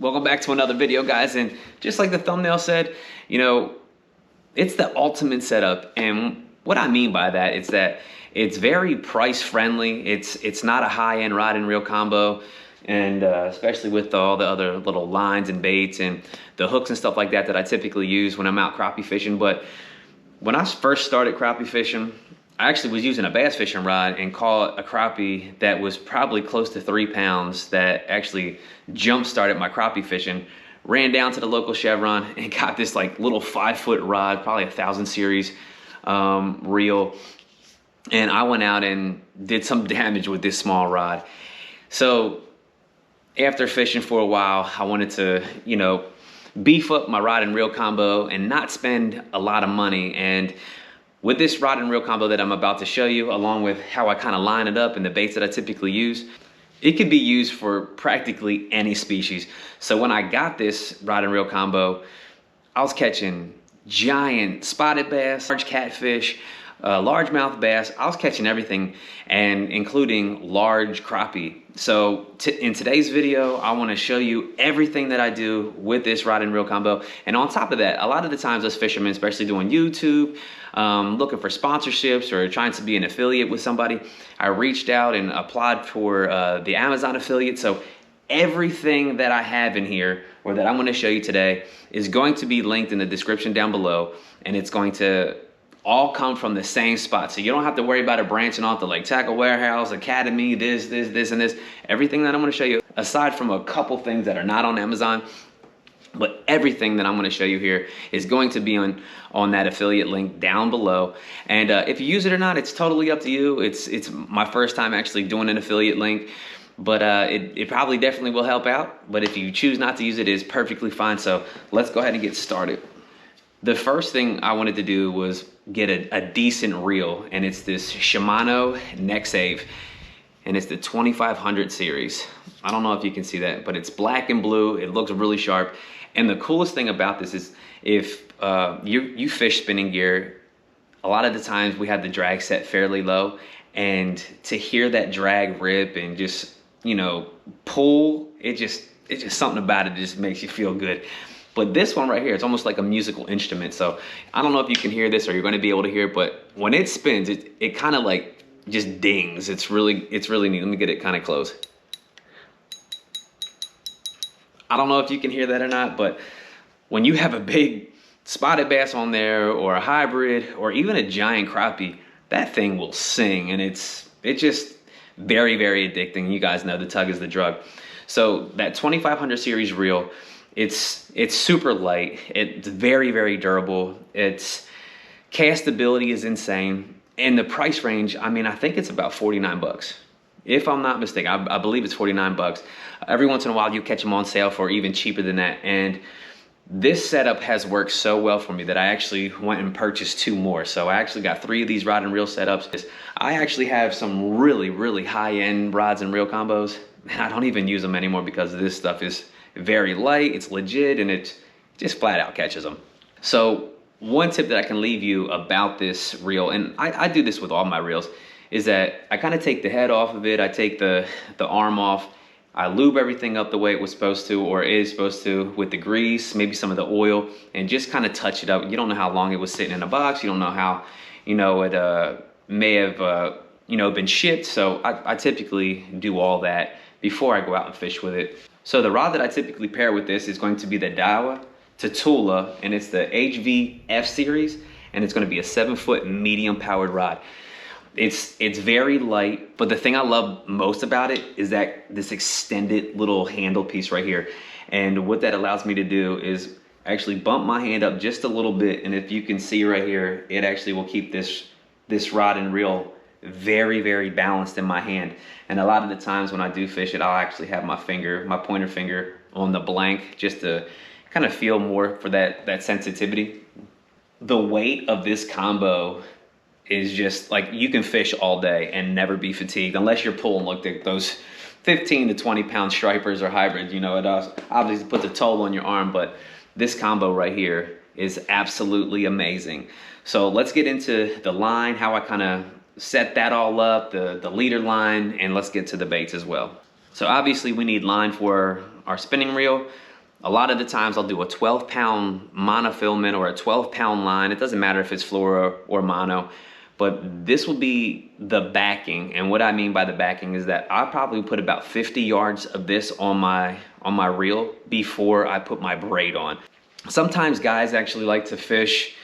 Welcome back to another video, guys. And just like the thumbnail said, you know, it's the ultimate setup. And what I mean by that is that it's very price friendly. It's not a high-end rod and reel combo, and especially with all the other little lines and baits and the hooks and stuff like that that I typically use when I'm out crappie fishing. But when I first started crappie fishing, I actually was using a bass fishing rod and caught a crappie that was probably close to 3 pounds that actually jump started my crappie fishing. Ran down to the local Chevron and got this like little 5-foot rod, probably 1000 series reel. And I went out and did some damage with this small rod. So after fishing for a while, I wanted to, you know, beef up my rod and reel combo and not spend a lot of money. And with this rod and reel combo that I'm about to show you, along with how I kind of line it up and the baits that I typically use, it can be used for practically any species. So when I got this rod and reel combo, I was catching giant spotted bass, large catfish, largemouth bass. I was catching everything, and including large crappie. So in today's video, I want to show you everything that I do with this rod and reel combo. And on top of that, a lot of the times us fishermen, especially doing YouTube, looking for sponsorships or trying to be an affiliate with somebody, I reached out and applied for the Amazon affiliate. So everything that I have in here, or that I'm going to show you today, is going to be linked in the description down below, and it's going to all come from the same spot. So you don't have to worry about it branching off to like Tackle Warehouse, Academy, this, and this. Everything that I'm going to show you, aside from a couple things that are not on Amazon, but everything that I'm going to show you here is going to be on that affiliate link down below. And if you use it or not, it's totally up to you. It's my first time actually doing an affiliate link, but it probably definitely will help out. But if you choose not to use it, it's perfectly fine. So let's go ahead and get started. The first thing I wanted to do was get a decent reel, and it's this Shimano Neck Save, and it's the 2500 series. I don't know if you can see that, but it's black and blue. It looks really sharp. And the coolest thing about this is if you fish spinning gear, a lot of the times we have the drag set fairly low, and to hear that drag rip and just, you know, pull, it's just something about it that just makes you feel good. But this one right here, it's almost like a musical instrument. So I don't know if you can hear this or you're going to be able to hear it, but when it spins, it kind of like just dings. It's really neat. Let me get it kind of close. I don't know if you can hear that or not, but when you have a big spotted bass on there, or a hybrid, or even a giant crappie, that thing will sing, and it's just very, very addicting. You guys know the tug is the drug. So that 2500 series reel, it's super light. It's very, very durable. Its castability is insane, and the price range, I mean, I think it's about 49 bucks. If I'm not mistaken, I believe it's 49 bucks. Every once in a while, you catch them on sale for even cheaper than that. And this setup has worked so well for me that I actually went and purchased 2 more. So I actually got 3 of these rod and reel setups. I actually have some really, really high-end rods and reel combos, and I don't even use them anymore because this stuff is very light, it's legit, and it just flat out catches them. So one tip that I can leave you about this reel, and I do this with all my reels, is that I kind of take the head off of it, I take the arm off, I lube everything up the way it was supposed to, or is supposed to, with the grease, maybe some of the oil, and just kind of touch it up. You don't know how long it was sitting in a box, you don't know how, you know, it may have you know, been shipped. So I typically do all that before I go out and fish with it. So the rod that I typically pair with this is going to be the Daiwa Tatula, and it's the HVF series, and it's going to be a 7-foot medium powered rod. It's very light, but the thing I love most about it is that this extended little handle piece right here. And what that allows me to do is actually bump my hand up just a little bit, and if you can see right here, it actually will keep this rod and reel very, very balanced in my hand. And a lot of the times when I do fish it, I'll actually have my pointer finger on the blank, just to kind of feel more for that sensitivity. The weight of this combo is just like, you can fish all day and never be fatigued, unless you're pulling like those 15 to 20 pound stripers or hybrids. You know, it obviously puts a toll on your arm, but this combo right here is absolutely amazing. So let's get into the line, how I kind of set that all up, the leader line, and let's get to the baits as well. So obviously we need line for our spinning reel. A lot of the times I'll do a 12-pound monofilament or a 12-pound line. It doesn't matter if it's fluoro or mono, but this will be the backing. And what I mean by the backing is that I'll probably put about 50 yards of this on my reel before I put my braid on. Sometimes guys actually like to fish,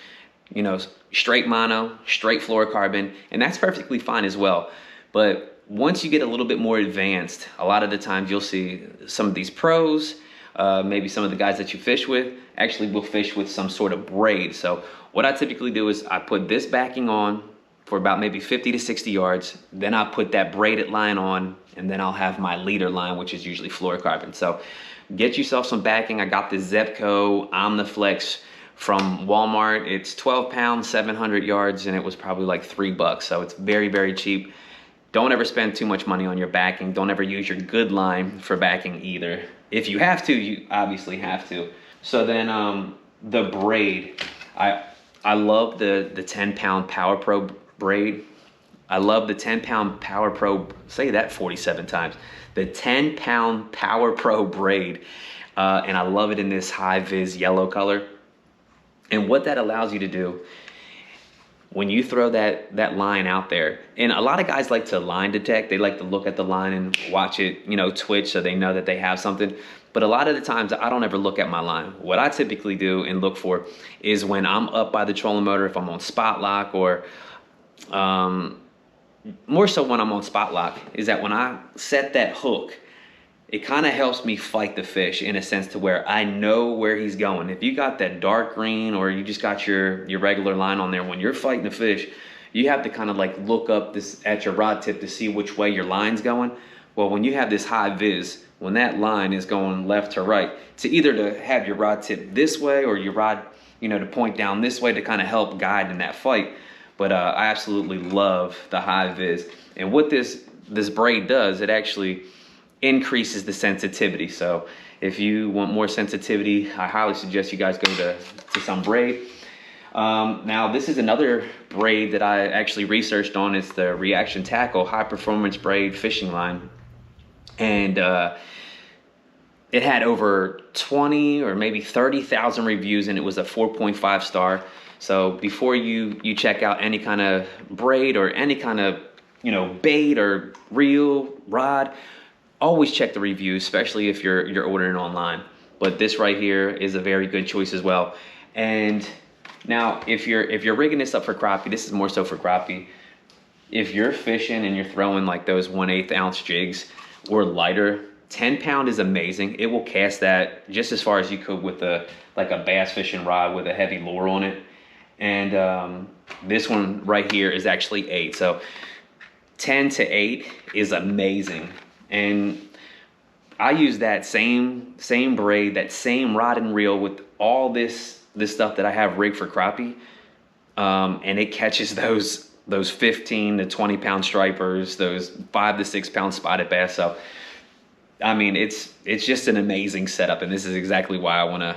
you know, straight mono, straight fluorocarbon, and that's perfectly fine as well. But once you get a little bit more advanced, a lot of the times you'll see some of these pros, maybe some of the guys that you fish with, actually will fish with some sort of braid. So what I typically do is I put this backing on for about maybe 50 to 60 yards. Then I'll put that braided line on, and then I'll have my leader line, which is usually fluorocarbon. So get yourself some backing. I got this Zebco Omniflex from Walmart. It's 12 pounds, 700 yards, and it was probably like $3. So it's very, very cheap. Don't ever spend too much money on your backing. Don't ever use your good line for backing either. If you have to, you obviously have to. So then the braid, I love the 10-pound Power Pro braid. I love the 10-pound Power Pro, say that 47 times. The 10-pound Power Pro braid, and I love it in this high vis yellow color. And what that allows you to do, when you throw that line out there, and a lot of guys like to line detect, they like to look at the line and watch it, you know, twitch so they know that they have something. But a lot of the times I don't ever look at my line. What I typically do and look for is when I'm up by the trolling motor, if I'm on spot lock, or more so when I'm on spot lock, is that when I set that hook, it kind of helps me fight the fish in a sense to where I know where he's going. If you got that dark green or you just got your regular line on there, when you're fighting the fish, you have to kind of like look up this at your rod tip to see which way your line's going. Well, when you have this high vis, when that line is going left to right, to either to have your rod tip this way or your rod, you know, to point down this way to kind of help guide in that fight. But I absolutely love the high vis. And what this braid does, it actually increases the sensitivity. So if you want more sensitivity, I highly suggest you guys go to some braid. Now this is another braid that I actually researched on. It's the Reaction Tackle High Performance Braid Fishing Line. And it had over 20 or maybe 30,000 reviews, and it was a 4.5 star. So before you check out any kind of braid or any kind of, you know, bait or reel, rod, always check the reviews, especially if you're ordering online. But this right here is a very good choice as well. And now if you're rigging this up for crappie, this is more so for crappie. If you're fishing and you're throwing like those 1/8 ounce jigs or lighter, 10 pound is amazing. It will cast that just as far as you could with like a bass fishing rod with a heavy lure on it. And this one right here is actually 8. So 10 to 8 is amazing. And I use that same braid, that same rod and reel with all this stuff that I have rigged for crappie, and it catches those 15 to 20 pound stripers, those 5 to 6 pound spotted bass. So I mean, it's just an amazing setup, and this is exactly why I want to,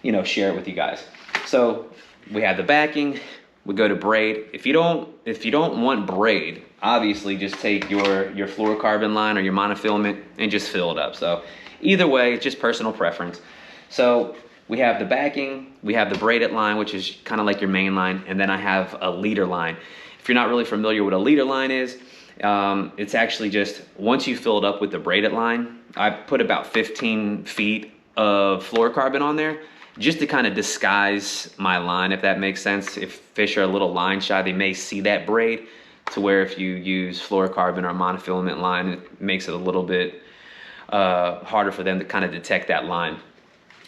you know, share it with you guys. So we have the backing. We go to braid. If you don't want braid, obviously just take your fluorocarbon line or your monofilament and just fill it up. So either way, it's just personal preference. So we have the backing, we have the braided line, which is kind of like your main line, and then I have a leader line. If you're not really familiar with what a leader line is, it's actually just once you fill it up with the braided line, I put about 15 feet of fluorocarbon on there, just to kind of disguise my line, if that makes sense. If fish are a little line shy, they may see that braid, to where if you use fluorocarbon or monofilament line, it makes it a little bit harder for them to kind of detect that line.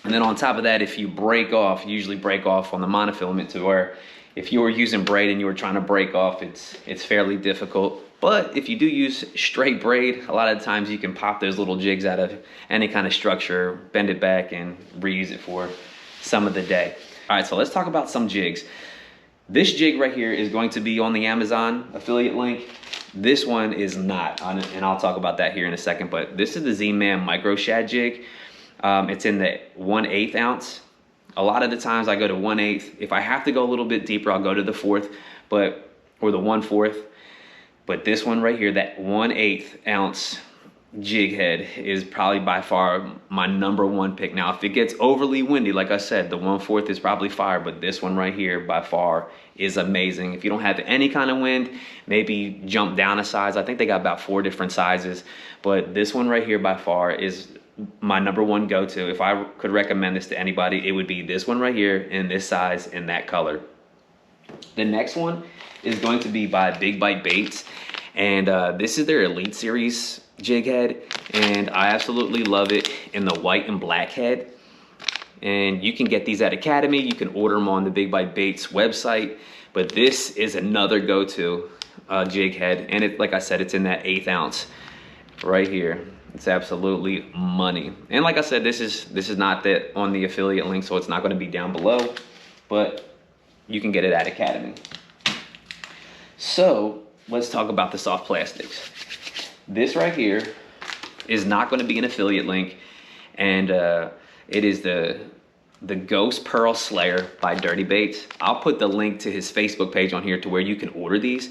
And then on top of that, if you break off, you usually break off on the monofilament, to where if you were using braid and you were trying to break off, it's fairly difficult. But if you do use straight braid, a lot of times you can pop those little jigs out of any kind of structure, bend it back, and reuse it for some of the day. All right, so let's talk about some jigs. This jig right here is going to be on the Amazon affiliate link. This one is not, and I'll talk about that here in a second, but this is the Z-Man Micro Shad jig. It's in the 1/8 ounce. A lot of the times I go to 1/8. If I have to go a little bit deeper, I'll go to the 4th, or the 1/4. But this one right here, that 1/8 ounce jig head is probably by far my #1 pick. Now, if it gets overly windy, like I said, the 1/4 is probably fire, but this one right here by far is amazing. If you don't have any kind of wind, maybe jump down a size. I think they got about 4 different sizes, but this one right here by far is my #1 go-to. If I could recommend this to anybody, it would be this one right here in this size in that color. The next one is going to be by Big Bite Baits, and this is their Elite Series jig head, and I absolutely love it in the white and black head. And you can get these at Academy, you can order them on the Big Bite Baits website, but this is another go-to jig head, and it, like I said, it's in that 1/8 ounce right here. It's absolutely money. And like I said, this is not that on the affiliate link, so it's not going to be down below, but you can get it at Academy. So let's talk about the soft plastics. This right here is not going to be an affiliate link, and it is the Ghost Pearl Slayer by Dirty Baits. I'll put the link to his Facebook page on here to where you can order these.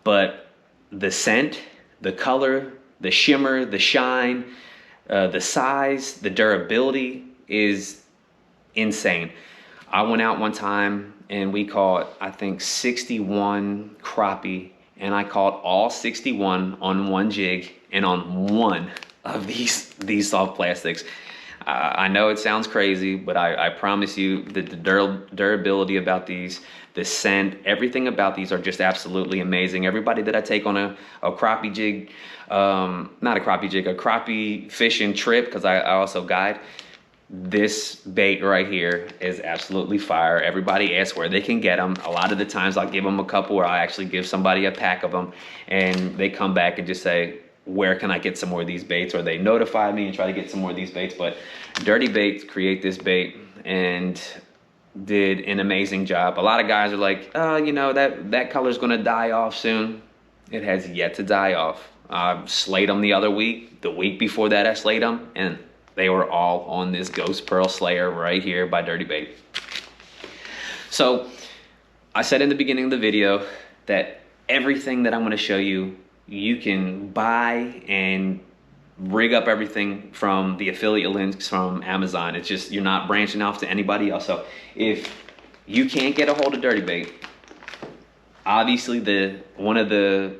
But the scent, the color, the shimmer, the shine, the size, the durability is insane. I went out one time and we caught, I think, 61 crappie, and I caught all 61 on one jig and on one of these soft plastics. I know it sounds crazy, but I promise you that the durability about these, the scent, everything about these are just absolutely amazing. Everybody that I take on a crappie jig, not a crappie jig, a crappie fishing trip, because I also guide, this bait right here is absolutely fire. Everybody asks where they can get them. A lot of the times I'll give them a couple, or I actually give somebody a pack of them, and they come back and just say, where can I get some more of these baits? Or they notify me and try to get some more of these baits. But Dirty Baits create this bait and did an amazing job. A lot of guys are like, oh, you know, that color's gonna die off soon. It has yet to die off. I slayed them the other week. The week before that I slayed them, and they were all on this Ghost Pearl Slayer right here by Dirty Bait. So I said in the beginning of the video that everything that I'm gonna show you, you can buy and rig up everything from the affiliate links from Amazon. It's just, you're not branching off to anybody else. So if you can't get a hold of Dirty Bait, obviously one of the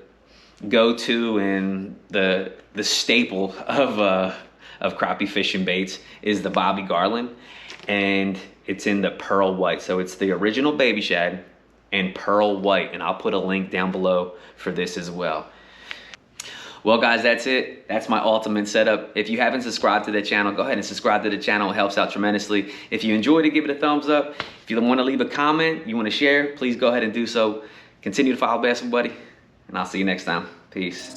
go-to and the staple of crappie fishing baits is the Bobby Garland, and it's in the pearl white. So it's the original baby shad and pearl white, and I'll put a link down below for this as well. Well guys, that's it. That's my ultimate setup. If you haven't subscribed to the channel, go ahead and subscribe to the channel. It helps out tremendously. If you enjoyed it, give it a thumbs up. If you want to leave a comment, you want to share, please go ahead and do so. Continue to follow Bassn Buddy, and I'll see you next time. Peace.